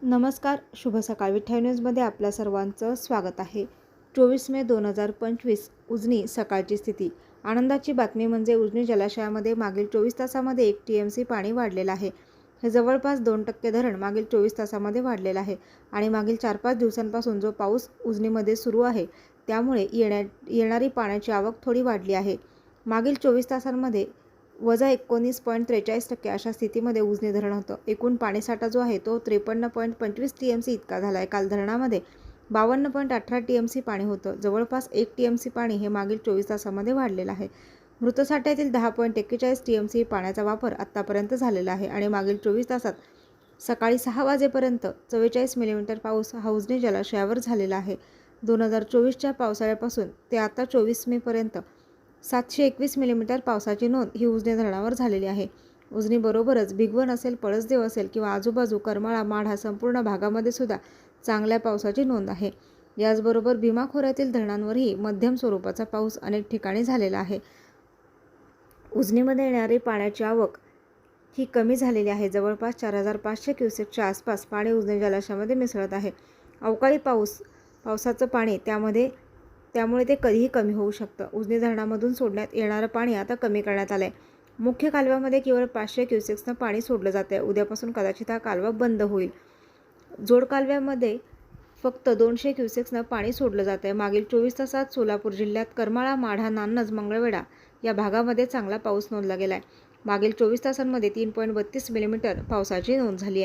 नमस्कार, शुभ सकाळ. विठ्ठल न्यूजमध्ये आपल्या सर्वांचं स्वागत आहे. 24 मे 2025 उजनी सकाळची स्थिती. आनंदाची बातमी म्हणजे उजनी जलाशयामध्ये मागील 24 तासामध्ये 1 TMC पाणी वाढलेलं आहे. हे जवळपास 2% धरण मागील 24 तासामध्ये वाढलेलं आहे आणि मागील 4-5 दिवसांपासून जो पाऊस उजनीमध्ये सुरू आहे त्यामुळे येणारी पाण्याची आवक थोडी वाढली आहे. मागील 24 तासांमध्ये -19.43% अशा स्थितीमध्ये उजनी धरण होतं. एकूण पाणीसाठा जो आहे तो 53.25 TMC इतका झाला आहे. काल धरणामध्ये 52.18 TMC पाणी होतं. जवळपास 1 TMC पाणी हे मागील 24 तासामध्ये वाढलेलं आहे. मृतसाठ्यातील 10.41 TMC पाण्याचा वापर आत्तापर्यंत झालेला आहे आणि मागील 24 तासात सकाळी 6 वाजेपर्यंत 44 मिलीमीटर पाऊस हा उजनी जलाशयावर झालेला आहे. 2024च्या पावसाळ्यापासून ते आता 24 मेपर्यंत 721 मिलीमीटर पावसाची नोंद ही उजनी धरणावर झालेली आहे. उजनीबरोबरच भिगवण असेल, पळसदेव असेल किंवा आजूबाजू करमाळा, माढा संपूर्ण भागामध्ये सुद्धा चांगल्या पावसाची नोंद आहे. याचबरोबर भीमा खोऱ्यातील धरणांवरही मध्यम स्वरूपाचा पाऊस अनेक ठिकाणी झालेला आहे. उजनीमध्ये येणारी पाण्याची आवक ही कमी झालेली आहे. जवळपास 4500 क्युसेकच्या आसपास पाणी उजनी जलाशयामध्ये मिसळत आहे. अवकाळी पावसाचं पाणी त्यामुळे ते कधीही कमी होऊ शकतं. उजनी धरणामधून सोडण्यात येणारं पाणी आता कमी करण्यात आलं आहे. मुख्य कालव्यामध्ये केवळ 500 क्युसेक्सनं पाणी सोडलं जातं आहे. उद्यापासून कदाचित हा कालवा बंद होईल. जोड कालव्यामध्ये फक्त 200 क्युसेक्सनं पाणी सोडलं जातं आहे. मागील 24 तासात सोलापूर जिल्ह्यात करमाळा, माढा, नान्नज, मंगळवेढा या भागामध्ये चांगला पाऊस नोंदला गेला आहे. मागील 24 तासांमध्ये 3.32 मिलीमीटर पावसाची नोंद झाली आहे.